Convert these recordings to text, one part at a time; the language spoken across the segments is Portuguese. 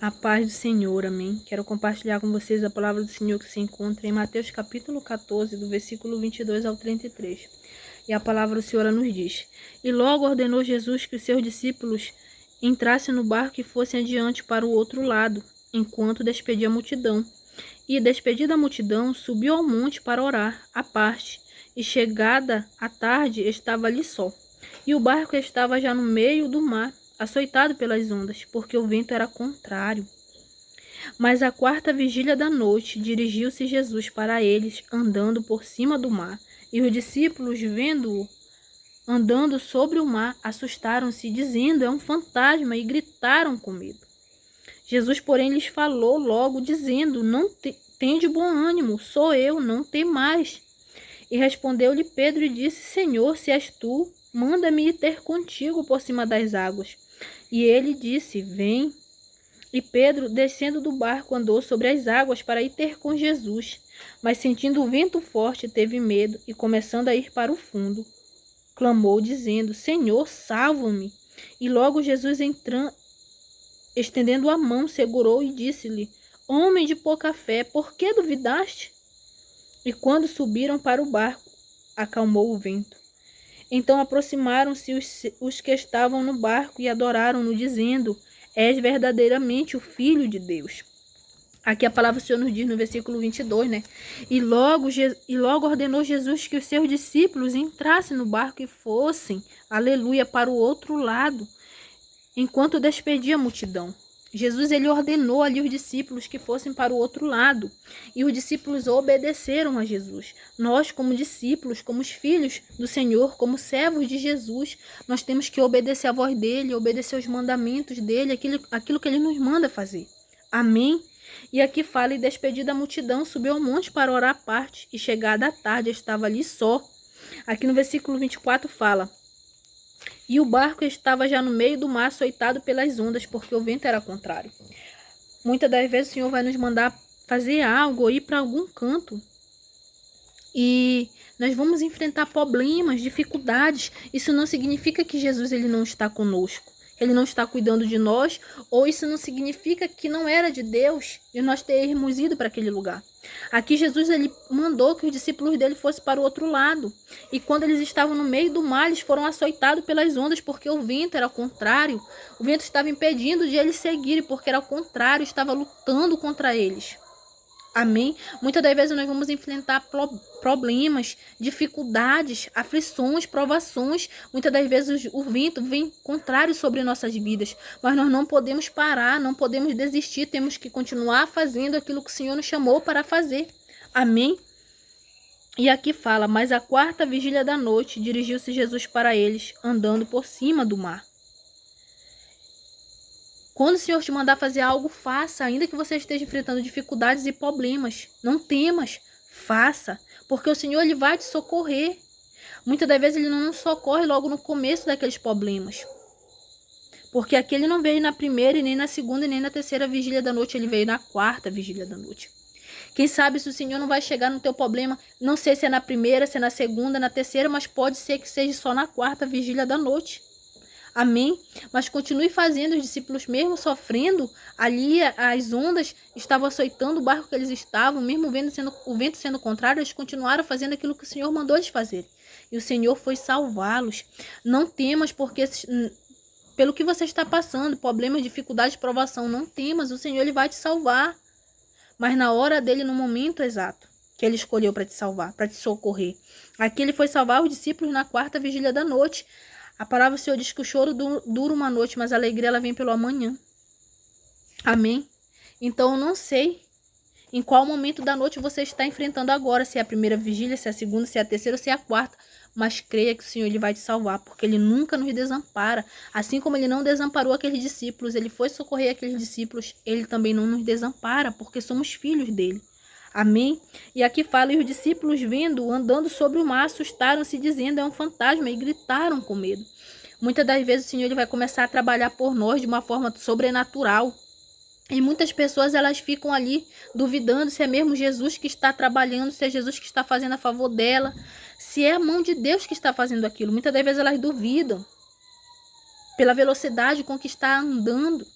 A paz do Senhor, amém. Quero compartilhar com vocês a palavra do Senhor que se encontra em Mateus capítulo 14, do versículo 22 ao 33. E a palavra do Senhor nos diz: E logo ordenou Jesus que os seus discípulos entrassem no barco e fossem adiante para o outro lado, enquanto despedia a multidão. E, despedida a multidão, subiu ao monte para orar, à parte, e chegada a tarde estava ali só. E o barco estava já no meio do mar, açoitado pelas ondas, porque o vento era contrário. Mas à quarta vigília da noite, dirigiu-se Jesus para eles, andando por cima do mar. E os discípulos, vendo-o andando sobre o mar, assustaram-se, dizendo: é um fantasma, e gritaram com medo. Jesus, porém, lhes falou logo, dizendo: não tende bom ânimo, sou eu, não temais. E respondeu-lhe Pedro e disse: Senhor, se és tu, manda-me ir ter contigo por cima das águas. E ele disse: vem. E Pedro, descendo do barco, andou sobre as águas para ir ter com Jesus. Mas sentindo o vento forte, teve medo e, começando a ir para o fundo, clamou, dizendo: Senhor, salva-me. E logo Jesus, estendendo a mão, segurou e disse-lhe: Homem de pouca fé, por que duvidaste? E quando subiram para o barco, acalmou o vento. Então aproximaram-se os que estavam no barco e adoraram-no, dizendo: És verdadeiramente o Filho de Deus. Aqui a palavra do Senhor nos diz no versículo 22, né? E logo ordenou Jesus que os seus discípulos entrassem no barco e fossem, aleluia, para o outro lado, enquanto despedia a multidão. Jesus, ele ordenou ali os discípulos que fossem para o outro lado. E os discípulos obedeceram a Jesus. Nós, como discípulos, como filhos do Senhor, como servos de Jesus, nós temos que obedecer a voz dele, obedecer os mandamentos dele, aquilo que ele nos manda fazer. Amém? E aqui fala: e despedida a multidão, subiu ao monte para orar à parte, e chegada a tarde estava ali só. Aqui no versículo 24 fala: e o barco estava já no meio do mar, açoitado pelas ondas, porque o vento era contrário. Muitas das vezes o Senhor vai nos mandar fazer algo ou ir para algum canto. E nós vamos enfrentar problemas, dificuldades. Isso não significa que Jesus ele não está conosco, ele não está cuidando de nós, ou isso não significa que não era de Deus de nós termos ido para aquele lugar. Aqui Jesus ele mandou que os discípulos dele fossem para o outro lado. E quando eles estavam no meio do mar, eles foram açoitados pelas ondas, porque o vento era contrário. O vento estava impedindo de eles seguirem, porque era o contrário, estava lutando contra eles. Amém? Muitas das vezes nós vamos enfrentar problemas, dificuldades, aflições, provações. Muitas das vezes o vento vem contrário sobre nossas vidas. Mas nós não podemos parar, não podemos desistir. Temos que continuar fazendo aquilo que o Senhor nos chamou para fazer. Amém? E aqui fala: mas à quarta vigília da noite, dirigiu-se Jesus para eles, andando por cima do mar. Quando o Senhor te mandar fazer algo, faça, ainda que você esteja enfrentando dificuldades e problemas. Não temas, faça, porque o Senhor ele vai te socorrer. Muitas das vezes ele não nos socorre logo no começo daqueles problemas. Porque aqui ele não veio na primeira, e nem na segunda, e nem na terceira vigília da noite, ele veio na quarta vigília da noite. Quem sabe se o Senhor não vai chegar no teu problema, não sei se é na primeira, se é na segunda, na terceira, mas pode ser que seja só na quarta vigília da noite. Amém? Mas continue fazendo. Os discípulos, mesmo sofrendo, ali as ondas estavam açoitando o barco que eles estavam, mesmo o vento sendo contrário, eles continuaram fazendo aquilo que o Senhor mandou eles fazerem. E o Senhor foi salvá-los. Não temas, porque pelo que você está passando, problemas, dificuldades, provação, não temas, o Senhor ele vai te salvar. Mas na hora dele, no momento exato que ele escolheu para te salvar, para te socorrer. Aqui ele foi salvar os discípulos na quarta vigília da noite. A palavra do Senhor diz que o choro dura uma noite, mas a alegria ela vem pelo amanhã. Amém? Então eu não sei em qual momento da noite você está enfrentando agora, se é a primeira vigília, se é a segunda, se é a terceira ou se é a quarta. Mas creia que o Senhor ele vai te salvar, porque ele nunca nos desampara. Assim como ele não desamparou aqueles discípulos, ele foi socorrer aqueles discípulos, ele também não nos desampara, porque somos filhos dele. Amém? E aqui fala: e os discípulos, vendo-o andando sobre o mar, assustaram-se, dizendo: é um fantasma, e gritaram com medo. Muitas das vezes o Senhor ele vai começar a trabalhar por nós de uma forma sobrenatural. E muitas pessoas elas ficam ali duvidando se é mesmo Jesus que está trabalhando, se é Jesus que está fazendo a favor dela, se é a mão de Deus que está fazendo aquilo. Muitas das vezes elas duvidam pela velocidade com que está andando.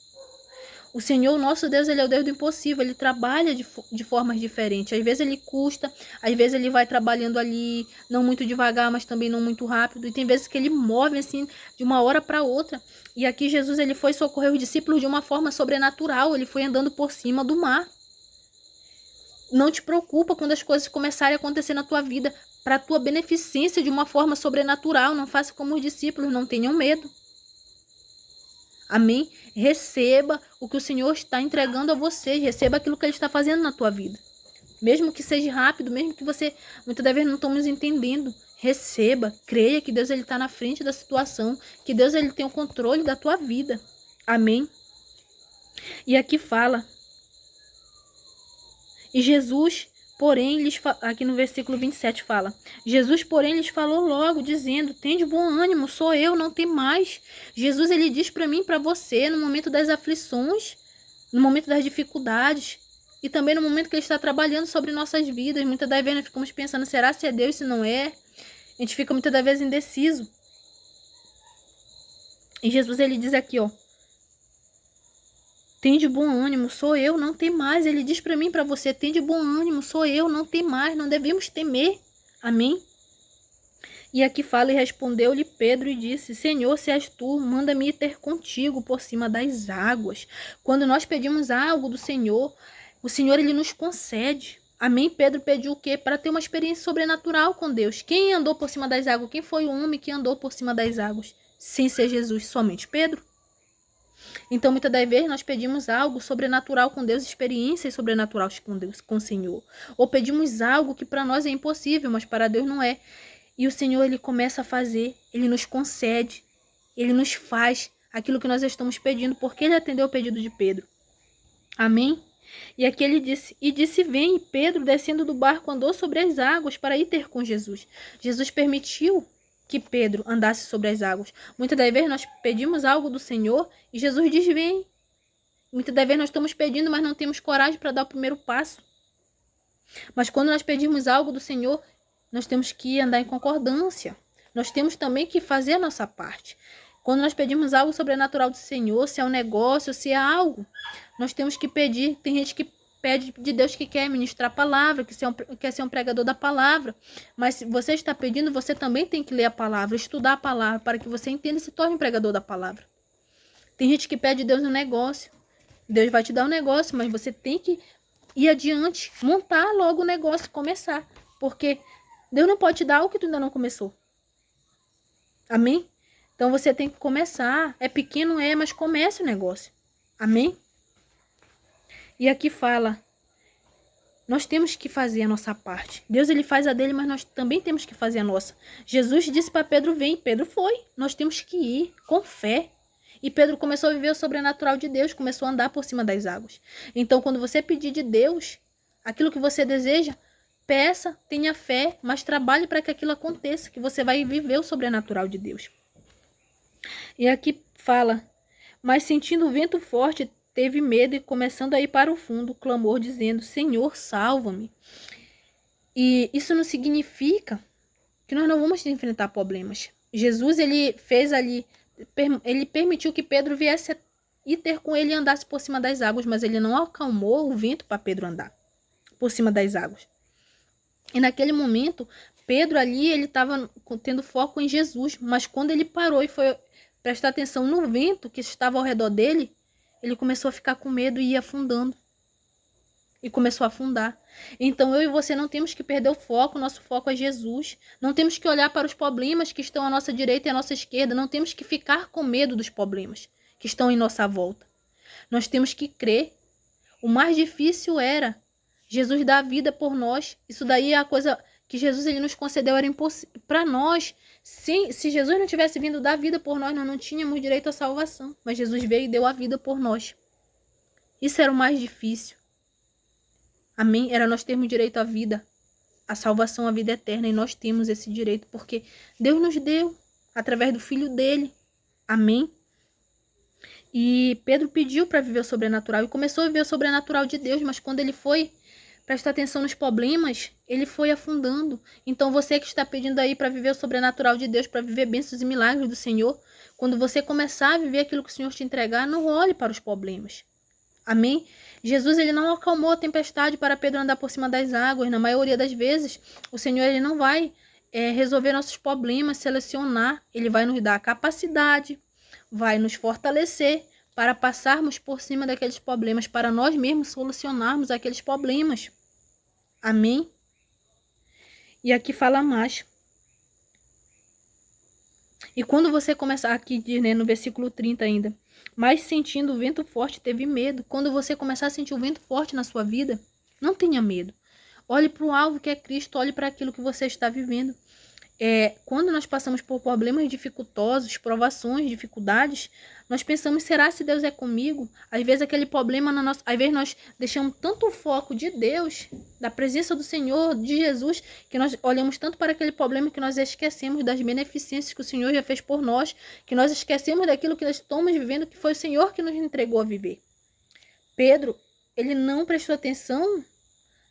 O Senhor, nosso Deus, ele é o Deus do impossível, ele trabalha de formas diferentes. Às vezes ele custa, às vezes ele vai trabalhando ali, não muito devagar, mas também não muito rápido. E tem vezes que ele move assim, de uma hora para outra. E aqui Jesus, ele foi socorrer os discípulos de uma forma sobrenatural, ele foi andando por cima do mar. Não te preocupa quando as coisas começarem a acontecer na tua vida, para a tua beneficência de uma forma sobrenatural. Não faça como os discípulos, não tenham medo. Amém? Receba o que o Senhor está entregando a você. Receba aquilo que Ele está fazendo na tua vida. Mesmo que seja rápido, mesmo que você muitas das vezes não estamos entendendo. Receba, creia que Deus está na frente da situação, que Deus ele tem o controle da tua vida. Amém? E aqui fala. E Jesus, porém, aqui no versículo 27 fala, Jesus, porém, lhes falou logo, dizendo, tende bom ânimo, sou eu, não tem mais. Jesus, ele diz para mim, para você, no momento das aflições, no momento das dificuldades, e também no momento que ele está trabalhando sobre nossas vidas. Muitas das vezes nós ficamos pensando, será se é Deus, se não é? A gente fica muitas das vezes indeciso. E Jesus, ele diz aqui, ó, tem de bom ânimo, sou eu, não tem mais. Ele diz para mim, para você, tem de bom ânimo, sou eu, não tem mais, não devemos temer. Amém? E aqui fala, e respondeu-lhe Pedro e disse, Senhor, se és tu, manda-me ir ter contigo por cima das águas. Quando nós pedimos algo do Senhor, o Senhor, ele nos concede. Amém? Pedro pediu o quê? Para ter uma experiência sobrenatural com Deus. Quem andou por cima das águas? Quem foi o homem que andou por cima das águas? Sem ser Jesus, somente Pedro? Então, muitas das vezes, nós pedimos algo sobrenatural com Deus, experiências sobrenaturais com Deus, com o Senhor. Ou pedimos algo que para nós é impossível, mas para Deus não é. E o Senhor, ele começa a fazer, ele nos concede, ele nos faz aquilo que nós estamos pedindo, porque ele atendeu o pedido de Pedro. Amém? E aqui ele disse, e disse, vem, e Pedro, descendo do barco, andou sobre as águas para ir ter com Jesus. Jesus permitiu que Pedro andasse sobre as águas. Muitas das vezes nós pedimos algo do Senhor e Jesus diz, vem. Muitas das vezes nós estamos pedindo, mas não temos coragem para dar o primeiro passo. Mas quando nós pedimos algo do Senhor, nós temos que andar em concordância. Nós temos também que fazer a nossa parte. Quando nós pedimos algo sobrenatural do Senhor, se é um negócio, se é algo, nós temos que pedir. Tem gente que pede de Deus que quer ministrar a palavra, que quer ser um pregador da palavra. Mas se você está pedindo, você também tem que ler a palavra, estudar a palavra, para que você entenda e se torne um pregador da palavra. Tem gente que pede de Deus um negócio. Deus vai te dar um negócio, mas você tem que ir adiante, montar logo o negócio, começar. Porque Deus não pode te dar algo que tu ainda não começou. Amém? Então você tem que começar. É pequeno, mas comece o negócio. Amém? E aqui fala, nós temos que fazer a nossa parte. Deus, ele faz a dele, mas nós também temos que fazer a nossa. Jesus disse para Pedro, vem. Pedro foi. Nós temos que ir com fé. E Pedro começou a viver o sobrenatural de Deus, começou a andar por cima das águas. Então, quando você pedir de Deus aquilo que você deseja, peça, tenha fé, mas trabalhe para que aquilo aconteça, que você vai viver o sobrenatural de Deus. E aqui fala, mas sentindo o vento forte, teve medo e, começando a ir para o fundo, clamou dizendo, Senhor, salva-me. E isso não significa que nós não vamos enfrentar problemas. Jesus, ele fez ali, ele permitiu que Pedro viesse e ter com ele e andasse por cima das águas, mas ele não acalmou o vento para Pedro andar por cima das águas. E naquele momento, Pedro ali, ele estava tendo foco em Jesus, mas quando ele parou e foi prestar atenção no vento que estava ao redor dele, ele começou a ficar com medo e ia afundando. E começou a afundar. Então eu e você não temos que perder o foco, nosso foco é Jesus. Não temos que olhar para os problemas que estão à nossa direita e à nossa esquerda. Não temos que ficar com medo dos problemas que estão em nossa volta. Nós temos que crer. O mais difícil era Jesus dar a vida por nós. Isso daí é a coisa que Jesus, ele nos concedeu, era impossível para nós. Se Jesus não tivesse vindo dar a vida por nós, nós não tínhamos direito à salvação. Mas Jesus veio e deu a vida por nós. Isso era o mais difícil. Amém? Era nós termos direito à vida, à salvação, à vida eterna. E nós temos esse direito porque Deus nos deu através do Filho dele. Amém? E Pedro pediu para viver o sobrenatural e começou a viver o sobrenatural de Deus, mas quando ele foi prestar atenção nos problemas, ele foi afundando. Então você que está pedindo aí para viver o sobrenatural de Deus, para viver bênçãos e milagres do Senhor, quando você começar a viver aquilo que o Senhor te entregar, não olhe para os problemas. Amém? Jesus, ele não acalmou a tempestade para Pedro andar por cima das águas. Na maioria das vezes, o Senhor, ele não vai resolver nossos problemas, selecionar. Ele vai nos dar a capacidade, vai nos fortalecer para passarmos por cima daqueles problemas, para nós mesmos solucionarmos aqueles problemas. Amém? E aqui fala mais. E quando você começar, aqui diz, né, no versículo 30 ainda, mas sentindo o vento forte, teve medo. Quando você começar a sentir o vento forte na sua vida, não tenha medo. Olhe para o alvo que é Cristo, olhe para aquilo que você está vivendo. Quando nós passamos por problemas dificultosos, provações, dificuldades, nós pensamos, será se Deus é comigo? Às vezes aquele problema na nossa, às vezes nós deixamos tanto o foco de Deus, da presença do Senhor, de Jesus, que nós olhamos tanto para aquele problema que nós esquecemos das beneficências que o Senhor já fez por nós, que nós esquecemos daquilo que nós estamos vivendo, que foi o Senhor que nos entregou a viver. Pedro, ele não prestou atenção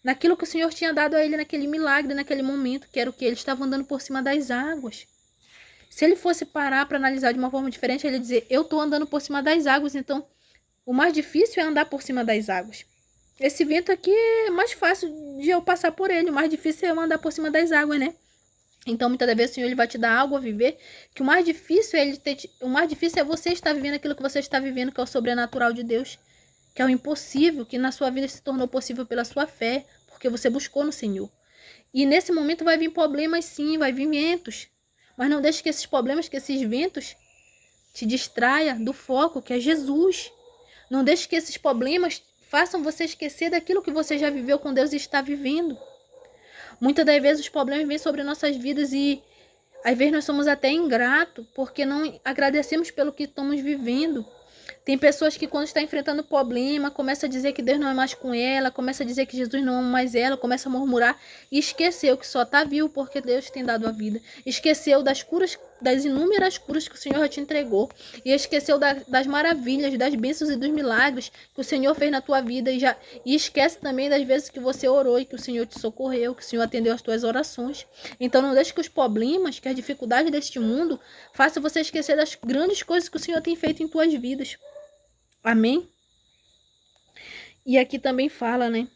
naquilo que o Senhor tinha dado a ele naquele milagre, naquele momento, que era o que? Ele estava andando por cima das águas. Se ele fosse parar para analisar de uma forma diferente, ele ia dizer, eu estou andando por cima das águas, então o mais difícil é andar por cima das águas. Esse vento aqui é mais fácil de eu passar por ele, o mais difícil é eu andar por cima das águas, né? Então, muitas das vezes, o Senhor ele vai te dar algo a viver, que o mais difícil é você estar vivendo aquilo que você está vivendo, que é o sobrenatural de Deus, que é o impossível, que na sua vida se tornou possível pela sua fé, porque você buscou no Senhor. E nesse momento vai vir problemas sim, vai vir ventos. Mas não deixe que esses problemas, que esses ventos te distraia do foco, que é Jesus. Não deixe que esses problemas façam você esquecer daquilo que você já viveu com Deus e está vivendo. Muitas das vezes os problemas vêm sobre nossas vidas e às vezes nós somos até ingratos porque não agradecemos pelo que estamos vivendo. Tem pessoas que quando está enfrentando problema, começa a dizer que Deus não é mais com ela, começa a dizer que Jesus não ama mais ela, começa a murmurar e esqueceu que só está vivo porque Deus tem dado a vida. Esqueceu das curas, das inúmeras curas que o Senhor já te entregou. E esqueceu das maravilhas, das bênçãos e dos milagres que o Senhor fez na tua vida. E esquece também das vezes que você orou e que o Senhor te socorreu, que o Senhor atendeu as tuas orações. Então não deixe que os problemas, que as dificuldades deste mundo façam você esquecer das grandes coisas que o Senhor tem feito em tuas vidas. Amém? E aqui também fala, né?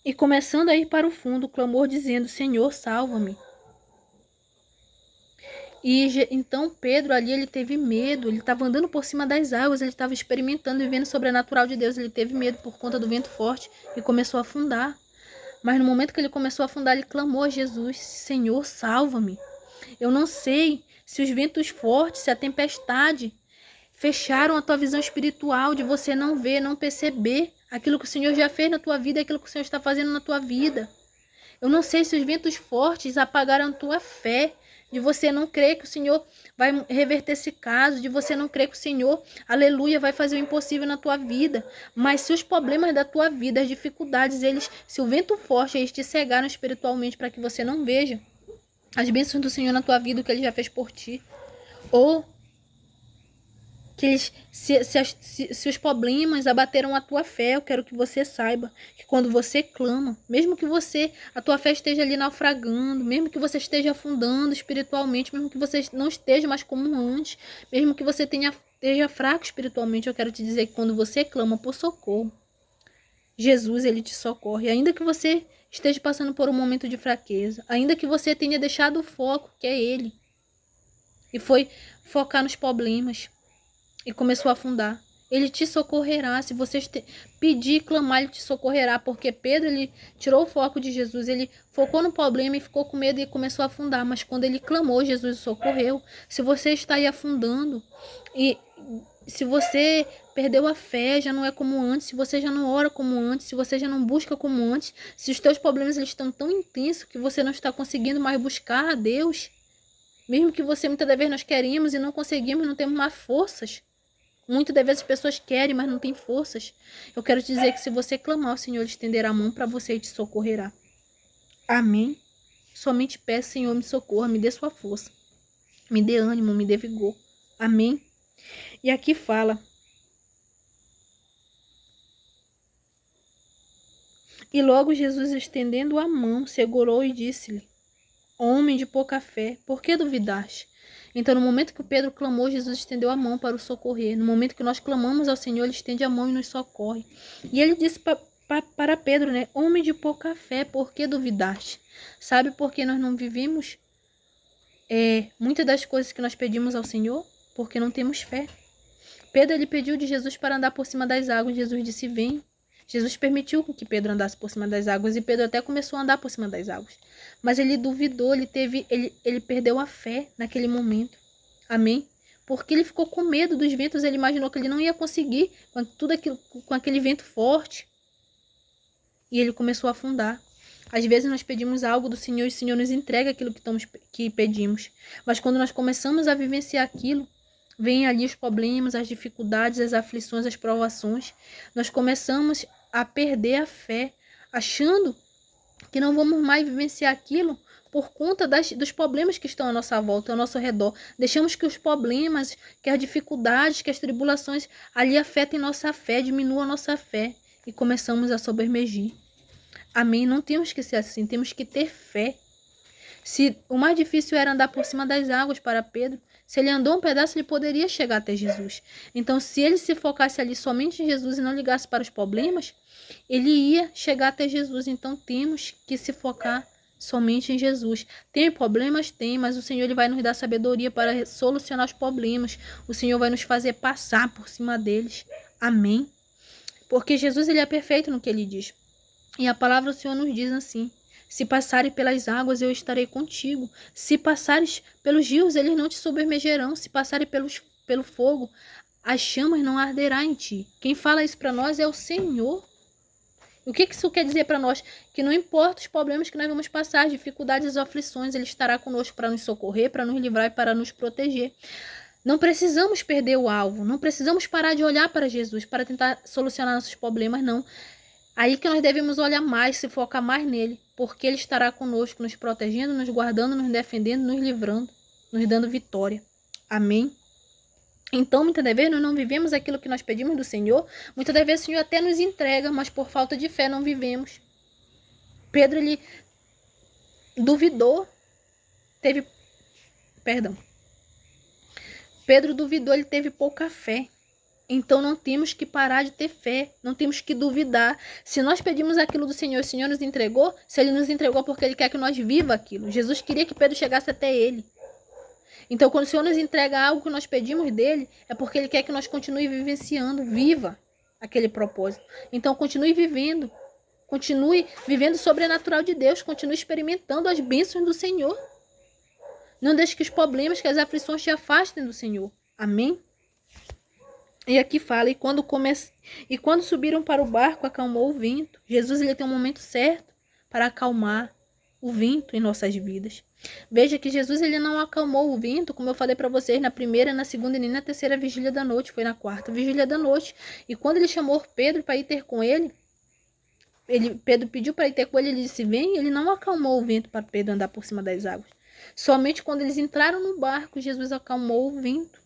E começando a ir para o fundo, o clamor dizendo, Senhor, salva-me. E então Pedro ali, ele teve medo, ele estava andando por cima das águas, ele estava experimentando e vendo o sobrenatural de Deus, ele teve medo por conta do vento forte e começou a afundar. Mas no momento que ele começou a afundar, ele clamou a Jesus, Senhor, salva-me. Eu não sei se os ventos fortes, se a tempestade fecharam a tua visão espiritual de você não ver, não perceber aquilo que o Senhor já fez na tua vida, aquilo que o Senhor está fazendo na tua vida. Eu não sei se os ventos fortes apagaram a tua fé, de você não crer que o Senhor vai reverter esse caso, de você não crer que o Senhor, aleluia, vai fazer o impossível na tua vida. Mas se os problemas da tua vida, as dificuldades, se o vento forte, eles te cegaram espiritualmente para que você não veja as bênçãos do Senhor na tua vida, o que Ele já fez por ti. Ou que se os problemas abateram a tua fé, eu quero que você saiba que quando você clama, mesmo que a tua fé esteja ali naufragando, mesmo que você esteja afundando espiritualmente, mesmo que você não esteja mais como antes, mesmo que você esteja fraco espiritualmente, eu quero te dizer que quando você clama por socorro, Jesus, ele te socorre, ainda que você esteja passando por um momento de fraqueza, ainda que você tenha deixado o foco, que é ele, e foi focar nos problemas, e começou a afundar. Ele te socorrerá, se você pedir e clamar, ele te socorrerá, porque Pedro, ele tirou o foco de Jesus, ele focou no problema e ficou com medo e começou a afundar, mas quando ele clamou, Jesus o socorreu. Se você está aí afundando, e se você perdeu a fé, já não é como antes, se você já não ora como antes, se você já não busca como antes, se os teus problemas eles estão tão intensos que você não está conseguindo mais buscar a Deus, mesmo que você muitas das vezes nós queríamos e não conseguimos, não temos mais forças. Muitas das vezes as pessoas querem, mas não têm forças. Eu quero te dizer que se você clamar, o Senhor estenderá a mão para você e te socorrerá. Amém? Somente peço, Senhor, me socorra, me dê sua força. Me dê ânimo, me dê vigor. Amém? E aqui fala. E logo Jesus, estendendo a mão, segurou e disse-lhe, homem de pouca fé, por que duvidaste? Então, no momento que o Pedro clamou, Jesus estendeu a mão para o socorrer. No momento que nós clamamos ao Senhor, Ele estende a mão e nos socorre. E Ele disse para Pedro, né? Homem de pouca fé, por que duvidaste? Sabe por que nós não vivemos muitas das coisas que nós pedimos ao Senhor? Porque não temos fé. Pedro, ele pediu de Jesus para andar por cima das águas. Jesus disse, vem. Jesus permitiu que Pedro andasse por cima das águas e Pedro até começou a andar por cima das águas. Mas ele duvidou, ele perdeu a fé naquele momento. Amém? Porque ele ficou com medo dos ventos, ele imaginou que ele não ia conseguir com aquele vento forte. E ele começou a afundar. Às vezes nós pedimos algo do Senhor e o Senhor nos entrega aquilo que pedimos. Mas quando nós começamos a vivenciar aquilo, vêm ali os problemas, as dificuldades, as aflições, as provações. Nós começamos a perder a fé, achando que não vamos mais vivenciar aquilo por conta dos problemas que estão à nossa volta, ao nosso redor. Deixamos que os problemas, que as dificuldades, que as tribulações ali afetem nossa fé, diminuam a nossa fé e começamos a sobermergir. Amém? Não temos que ser assim, temos que ter fé. Se o mais difícil era andar por cima das águas para Pedro, se ele andou um pedaço, ele poderia chegar até Jesus. Então, se ele se focasse ali somente em Jesus e não ligasse para os problemas, ele ia chegar até Jesus. Então, temos que se focar somente em Jesus. Tem problemas? Tem, mas o Senhor ele vai nos dar sabedoria para solucionar os problemas. O Senhor vai nos fazer passar por cima deles. Amém? Porque Jesus ele é perfeito no que ele diz. E a palavra do Senhor nos diz assim: se passares pelas águas, eu estarei contigo. Se passares pelos rios, eles não te submergerão. Se passares pelo fogo, as chamas não arderá em ti. Quem fala isso para nós é o Senhor. O que isso quer dizer para nós? Que não importa os problemas que nós vamos passar, as dificuldades e aflições, Ele estará conosco para nos socorrer, para nos livrar e para nos proteger. Não precisamos perder o alvo, não precisamos parar de olhar para Jesus para tentar solucionar nossos problemas, não. Aí que nós devemos olhar mais, se focar mais nele, porque Ele estará conosco, nos protegendo, nos guardando, nos defendendo, nos livrando, nos dando vitória. Amém? Então, muitas das vezes, nós não vivemos aquilo que nós pedimos do Senhor. Muitas das vezes, o Senhor até nos entrega, mas por falta de fé não vivemos. Pedro, ele duvidou, Pedro duvidou, ele teve pouca fé. Então, não temos que parar de ter fé, não temos que duvidar. Se nós pedimos aquilo do Senhor, o Senhor nos entregou, se Ele nos entregou porque Ele quer que nós viva aquilo. Jesus queria que Pedro chegasse até Ele. Então, quando o Senhor nos entrega algo que nós pedimos dele, é porque Ele quer que nós continue vivenciando, viva aquele propósito. Então, continue vivendo o sobrenatural de Deus, continue experimentando as bênçãos do Senhor. Não deixe que os problemas, que as aflições te afastem do Senhor. Amém? E aqui fala, e quando subiram para o barco, acalmou o vento. Jesus ele tem um momento certo para acalmar o vento em nossas vidas. Veja que Jesus ele não acalmou o vento, como eu falei para vocês, na primeira, na segunda e nem na terceira vigília da noite, foi na quarta vigília da noite. E quando ele chamou Pedro para ir ter com ele, Pedro pediu para ir ter com ele, ele disse, vem, ele não acalmou o vento para Pedro andar por cima das águas. Somente quando eles entraram no barco, Jesus acalmou o vento.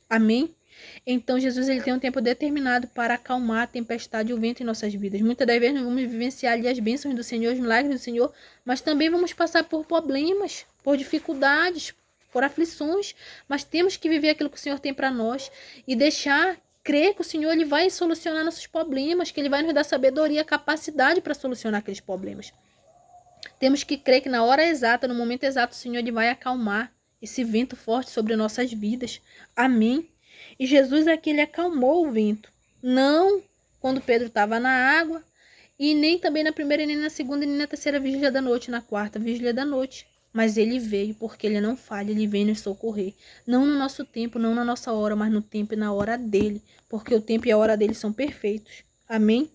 Amém? Então, Jesus ele tem um tempo determinado para acalmar a tempestade e o vento em nossas vidas. Muitas das vezes nós vamos vivenciar ali as bênçãos do Senhor, os milagres do Senhor, mas também vamos passar por problemas, por dificuldades, por aflições, mas temos que viver aquilo que o Senhor tem para nós e crer que o Senhor ele vai solucionar nossos problemas, que Ele vai nos dar sabedoria, capacidade para solucionar aqueles problemas. Temos que crer que na hora exata, no momento exato, o Senhor ele vai acalmar esse vento forte sobre nossas vidas. Amém? E Jesus aqui ele acalmou o vento. Não quando Pedro estava na água, e nem também na primeira, nem na segunda, nem na terceira vigília da noite, na quarta vigília da noite. Mas ele veio, porque ele não falha, ele vem nos socorrer. Não no nosso tempo, não na nossa hora, mas no tempo e na hora dele. Porque o tempo e a hora dele são perfeitos. Amém?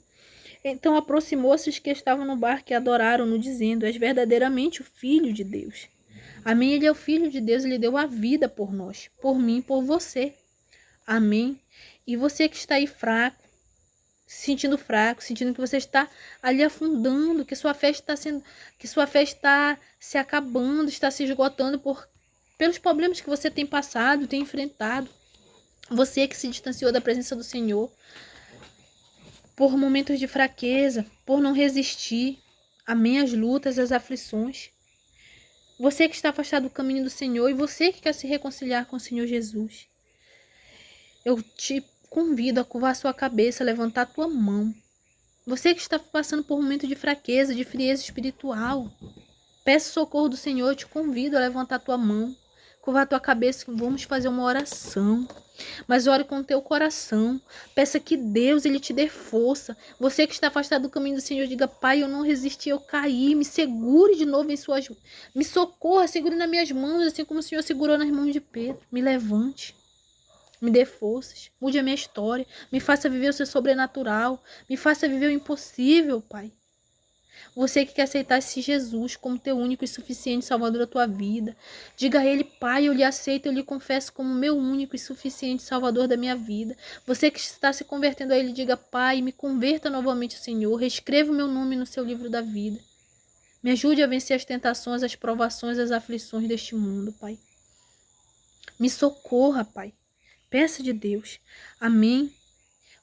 Então aproximou-se os que estavam no barco e adoraram-no, dizendo, és verdadeiramente o Filho de Deus. Amém? Ele é o Filho de Deus, ele deu a vida por nós, por mim, por você. Amém? E você que está aí fraco, sentindo que você está ali afundando, que sua fé está se acabando, está se esgotando pelos problemas que você tem passado, tem enfrentado. Você que se distanciou da presença do Senhor, por momentos de fraqueza, por não resistir, amém, às lutas, às aflições. Você que está afastado do caminho do Senhor e você que quer se reconciliar com o Senhor Jesus. Eu te convido a curvar a sua cabeça, levantar a tua mão. Você que está passando por um momento de fraqueza, de frieza espiritual. Peça socorro do Senhor, eu te convido a levantar a tua mão. Curvar a tua cabeça, vamos fazer uma oração. Mas ore com o teu coração. Peça que Deus ele te dê força. Você que está afastado do caminho do Senhor, diga: Pai, eu não resisti, eu caí. Me segure de novo em suas mãos. Me socorra, segure nas minhas mãos, assim como o Senhor segurou nas mãos de Pedro. Me levante. Me dê forças. Mude a minha história. Me faça viver o seu sobrenatural. Me faça viver o impossível, Pai. Você que quer aceitar esse Jesus como teu único e suficiente Salvador da tua vida. Diga a Ele: Pai, eu lhe aceito, eu lhe confesso como meu único e suficiente Salvador da minha vida. Você que está se convertendo a Ele, diga: Pai, me converta novamente ao Senhor. Reescreva o meu nome no seu livro da vida. Me ajude a vencer as tentações, as provações, as aflições deste mundo, Pai. Me socorra, Pai. Peça de Deus. Amém.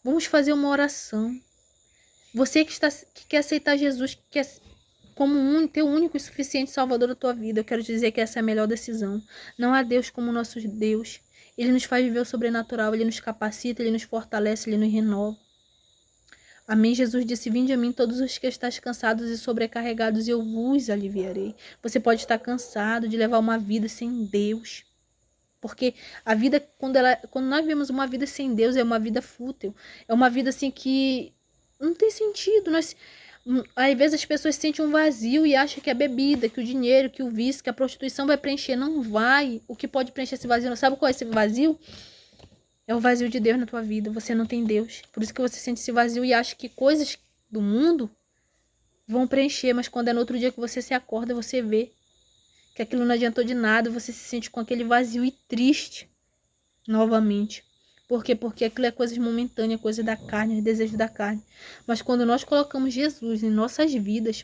Vamos fazer uma oração. Você que quer aceitar Jesus, que quer como teu único e suficiente Salvador da tua vida, eu quero dizer que essa é a melhor decisão. Não há Deus como nosso Deus. Ele nos faz viver o sobrenatural, Ele nos capacita, Ele nos fortalece, Ele nos renova. Amém. Jesus disse: Vinde a mim todos os que estáis cansados e sobrecarregados, e eu vos aliviarei. Você pode estar cansado de levar uma vida sem Deus. Porque a vida, quando nós vivemos uma vida sem Deus, é uma vida fútil. É uma vida assim que não tem sentido. Às vezes as pessoas sentem um vazio e acham que a bebida, que o dinheiro, que o vício, que a prostituição vai preencher. Não vai. O que pode preencher esse vazio? Sabe qual é esse vazio? É o vazio de Deus na tua vida. Você não tem Deus. Por isso que você sente esse vazio e acha que coisas do mundo vão preencher. Mas quando é no outro dia que você se acorda, você vê que aquilo não adiantou de nada. Você se sente com aquele vazio e triste novamente. Por quê? Porque aquilo é coisas momentâneas, coisa da carne, desejo da carne. Mas quando nós colocamos Jesus em nossas vidas,